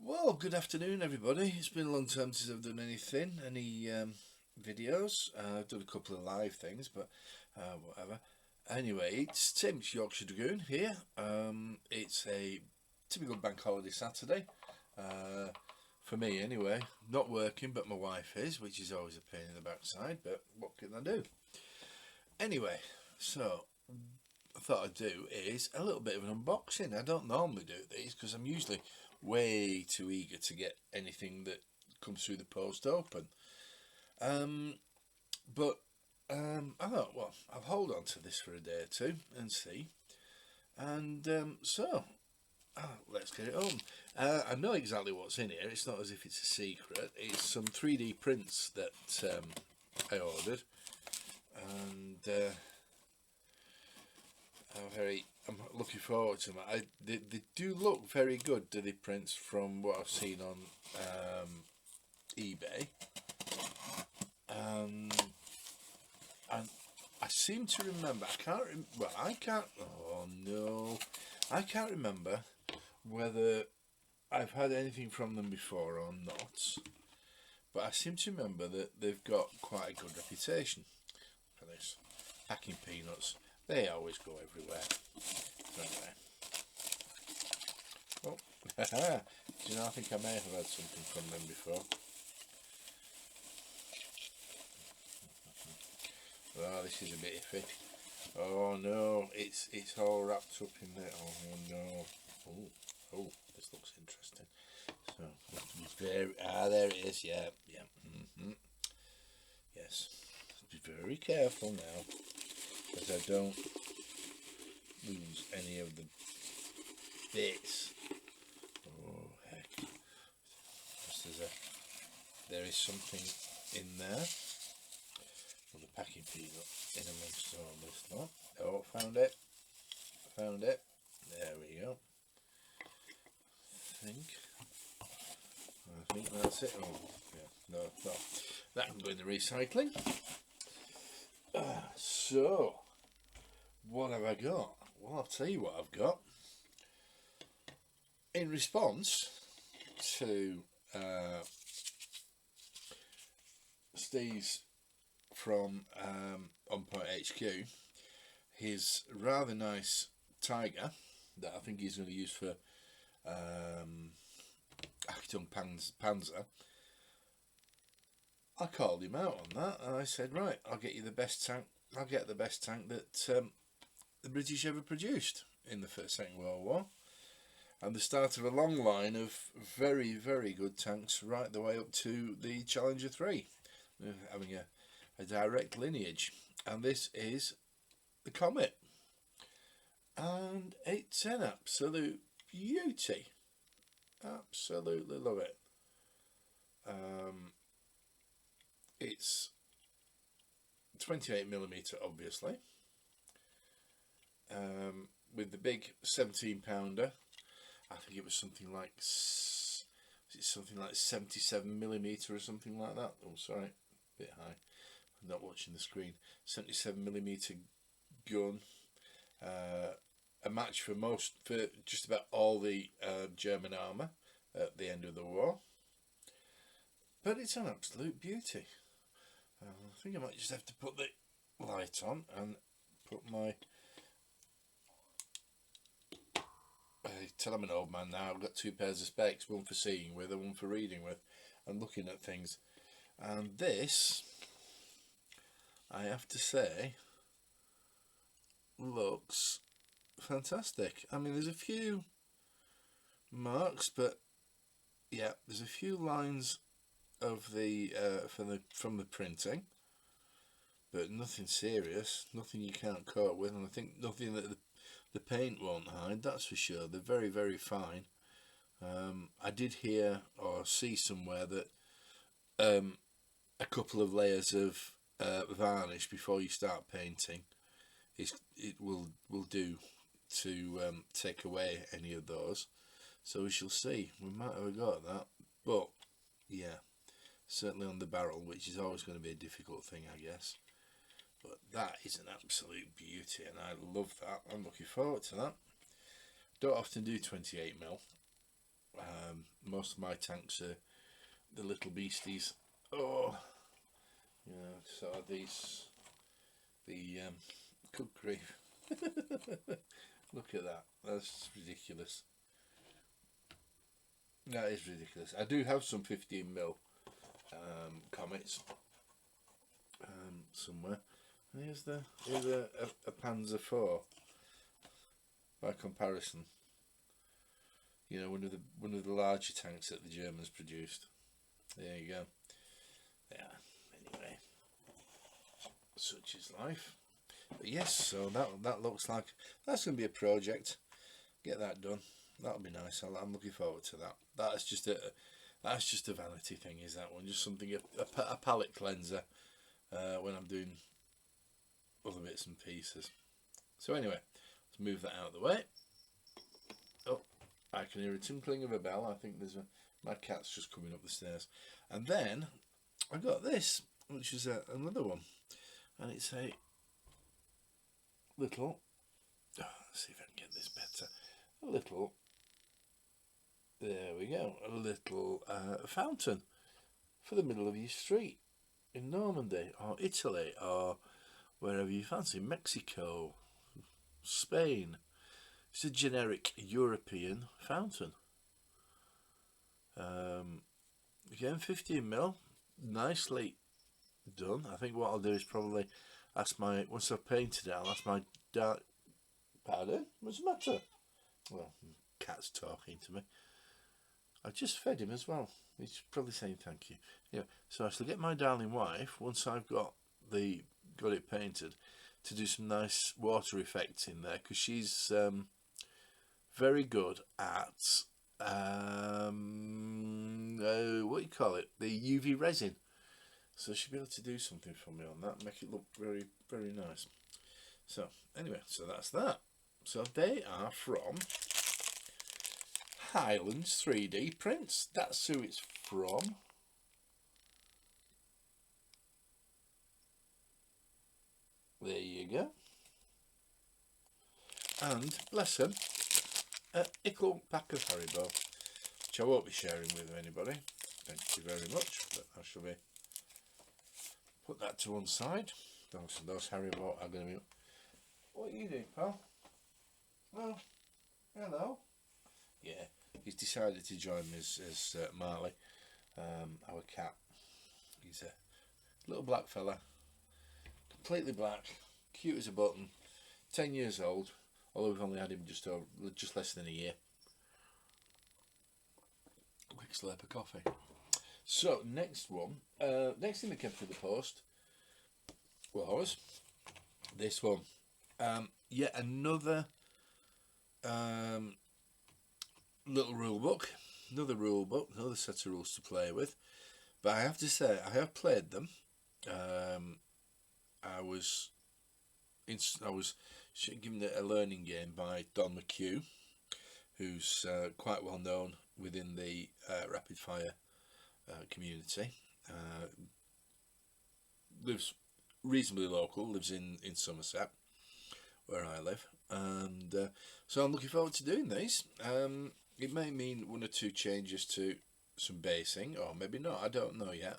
Well, good afternoon, everybody. It's been a long time since I've done any videos. I've done a couple of live things, but whatever. Anyway, it's Tim's Yorkshire Dragoon here. It's a typical bank holiday Saturday. For me, anyway. Not working, but my wife is, which is always a pain in the backside, but what can I do? Anyway, so I thought I'd do is a little bit of an unboxing. I don't normally do these because I'm usually way too eager to get anything that comes through the post open. But I thought, well, I'll hold on to this for a day or two and see. And let's get it on. I know exactly what's in here. It's not as if it's a secret. It's some 3D prints that I ordered, and I'm looking forward to them. They do look very good, do the prints, from what I've seen on eBay. And I seem to remember, I can't remember whether I've had anything from them before or not. But I seem to remember that they've got quite a good reputation for this. Packing peanuts. They always go everywhere. Anyway. Oh, do you know, I think I may have had something from them before. Oh, this is a bit iffy. Oh no, it's all wrapped up in there. Oh no. Oh, this looks interesting. So, there it is. Yeah. Yes. Be very careful now, as I don't lose any of the bits. Oh heck! There is something in there. Well, the packing peanut in amongst all this lot. Oh, found it. There we go. I think that's it. Oh yeah, no, that can go in the recycling. So, what have I got? Well, I'll tell you what I've got. In response to Steve's from On Point HQ, his rather nice tiger that I think he's going to use for Achtung Panzer. I called him out on that, and I said, right, I'll get you the best tank. I'll get the best tank that the British ever produced in the Second World War, and the start of a long line of very, very good tanks right the way up to the Challenger 3, having a direct lineage. And this is the Comet, and it's an absolute beauty. Absolutely love it. It's 28mm, obviously, with the big 17-pounder. I think it was something like 77mm or something like that. Oh, sorry, a bit high. I'm not watching the screen. 77mm gun. A match for just about all the German armour at the end of the war. But it's an absolute beauty. I think I might just have to put the light on and put my... Tell I'm an old man now. I've got two pairs of specs, one for seeing with and one for reading with and looking at things. And this, I have to say, looks fantastic. I mean, there's a few marks, but yeah, there's a few lines of the from the printing, but nothing serious, nothing you can't cope with, and I think nothing that the paint won't hide, that's for sure. They're very, very fine. I did hear or see somewhere that a couple of layers of varnish before you start painting it will do to take away any of those. So we shall see. We might have got that, but yeah, certainly on the barrel, which is always going to be a difficult thing, I guess. But that is an absolute beauty, and I love that. I'm looking forward to that. Don't often do 28mm, Most of my tanks are the little beasties. Oh, yeah. So these, good grief. Look at that. That's ridiculous. That is ridiculous. I do have some 15mm comets somewhere. Here's a Panzer IV by comparison. You know, one of the larger tanks that the Germans produced. There you go. Yeah. Anyway, such is life. But yes, so that looks like that's going to be a project. Get that done. That'll be nice. I'm looking forward to that. That's just a vanity thing. Is that one just something a palette cleanser when I'm doing other bits and pieces. So anyway, let's move that out of the way. Oh, I can hear a tinkling of a bell. I think my cat's just coming up the stairs. And then I got this, which is another one, and it's a little. Oh, let's see if I can get this better. A little. There we go. A little fountain for the middle of your street in Normandy or Italy or wherever you fancy. Mexico, Spain. It's a generic European fountain. Again, 15mm, nicely done. I think what I'll do is probably once I've painted it, I'll ask my dark. Pardon? What's the matter? Well, cat's talking to me. I just fed him as well. He's probably saying thank you. Yeah. So I shall get my darling wife once I've got it painted to do some nice water effects in there, because she's very good at what do you call it? The UV resin. So she'll be able to do something for me on that, make it look very, very nice. So anyway, so that's that. So they are from Highlands 3D Prints. That's who it's from. There you go. And bless them, a ickle pack of Haribo, which I won't be sharing with anybody. Thank you very much. But I shall be put that to one side. Those Haribo are going to be. What are you doing, pal? Oh, hello. Yeah, he's decided to join me as Marley, our cat. He's a little black fella, completely black, cute as a button, 10 years old, although we've only had him just less than a year. Quick slurp of coffee. So next thing that came through the post was this one. Yet another little rule book, another set of rules to play with. But I have to say, I have played them. I was given a learning game by Don McHugh, who's quite well known within the rapid fire community. Lives reasonably local, lives in Somerset, where I live, and so I'm looking forward to doing these. It may mean one or two changes to some basing, or maybe not, I don't know yet.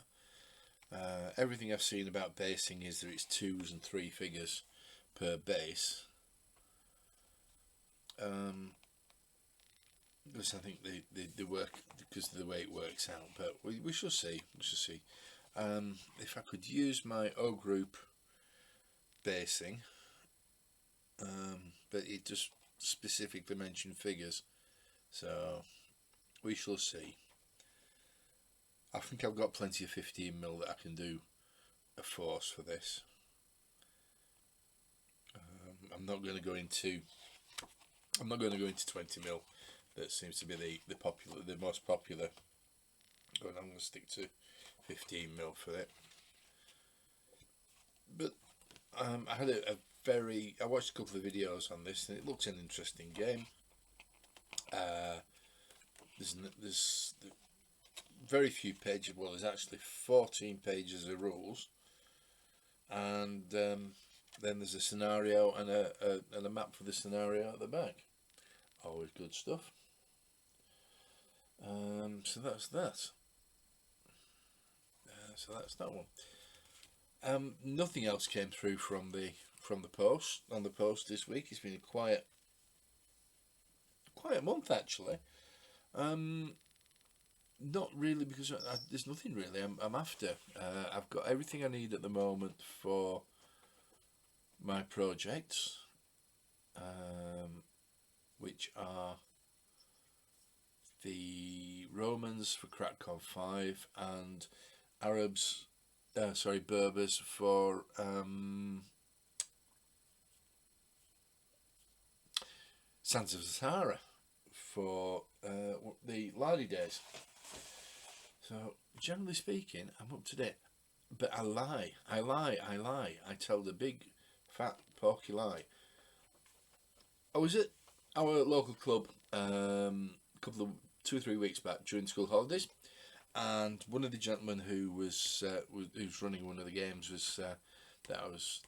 Everything I've seen about basing is that it's 2s and 3 figures per base. Because I think they work because of the way it works out, but we shall see. If I could use my O group basing, but it just specifically mentioned figures, so we shall see. I think I've got plenty of 15mm that I can do a force for this. I'm not going to go into 20mm. That seems to be the most popular. But I'm going to stick to 15mm for it. But I had I watched a couple of videos on this, and it looks an interesting game. There's very few pages. Well, there's actually 14 pages of rules, and then there's a scenario and a map for the scenario at the back. Always good stuff. So that's that. So that's that one. Nothing else came through from the post on the post this week. It's been a quiet month actually. Not really, because there's nothing really I'm after. I've got everything I need at the moment for my projects, which are the Romans for Crackcon 5 and Berbers for Sands of the Sahara for the Lardy days. So generally speaking, I'm up to date. But I lie. I tell the big, fat, porky lie. I was at our local club a couple of 2 or 3 weeks back during school holidays, and one of the gentlemen who was running one of the games that I was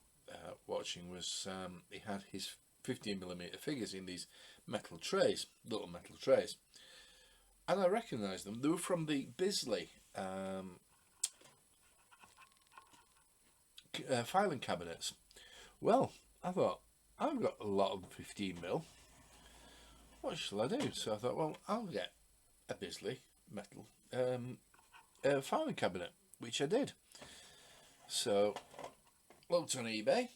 watching was he had his 15mm figures in these metal trays, little metal trays, and I recognised them. They were from the Bisley filing cabinets. Well, I thought, I've got a lot of 15mm. What shall I do? So I thought, well, I'll get a Bisley metal filing cabinet, which I did. So looked on eBay,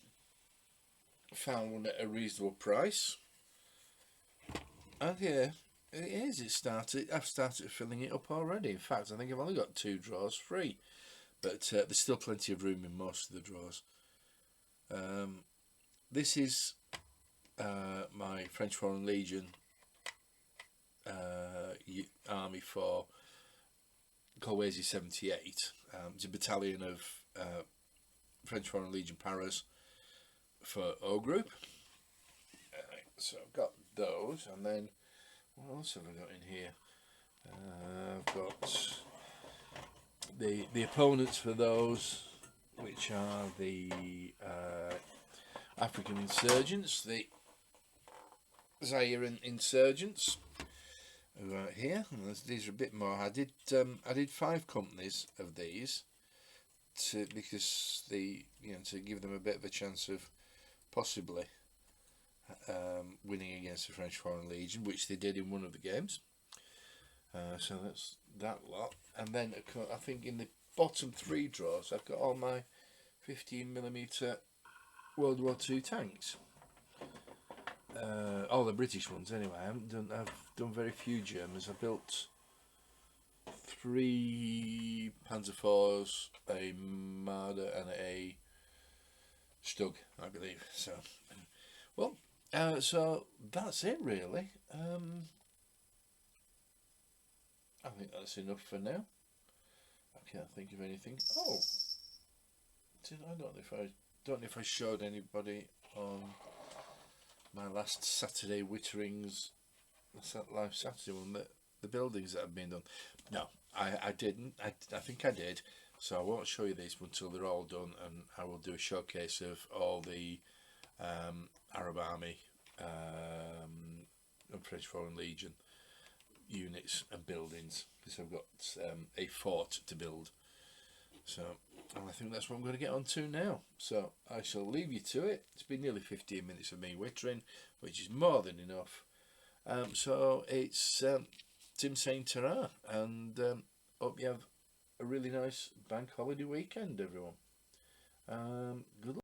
found one at a reasonable price, and here it is. I've started filling it up already. In fact, I think I've only got 2 drawers free, but there's still plenty of room in most of the drawers. This is my French Foreign Legion army for Colwezi 78. It's a battalion of French Foreign Legion Paras for O Group. So I've got those, and then what else have I got in here? I've got the opponents for those, which are the African insurgents, the Zairean insurgents, who are here. And these are a bit more. I did 5 companies of these because to give them a bit of a chance of possibly winning against the French Foreign Legion, which they did in one of the games. So that's that lot. And then I think in the bottom 3 drawers I've got all my 15mm World War II tanks. All the British ones anyway. I've done very few Germans. I built 3 Panzer IVs, a Marder and a Stug, I believe. So, well, so that's it really. I think that's enough for now. I can't think of anything. Oh, I don't know if I showed anybody on my last Saturday Witterings, live Saturday one, the buildings that have been done. No, I didn't. I think I did. So I won't show you these until they're all done, and I will do a showcase of all the Arab Army and French Foreign Legion units and buildings, because I've got a fort to build. So, and I think that's what I'm going to get on to now. So I shall leave you to it. It's been nearly 15 minutes of me wittering, which is more than enough. So it's Tim saying ta-ra, and hope you have a really nice bank holiday weekend, everyone. Good luck.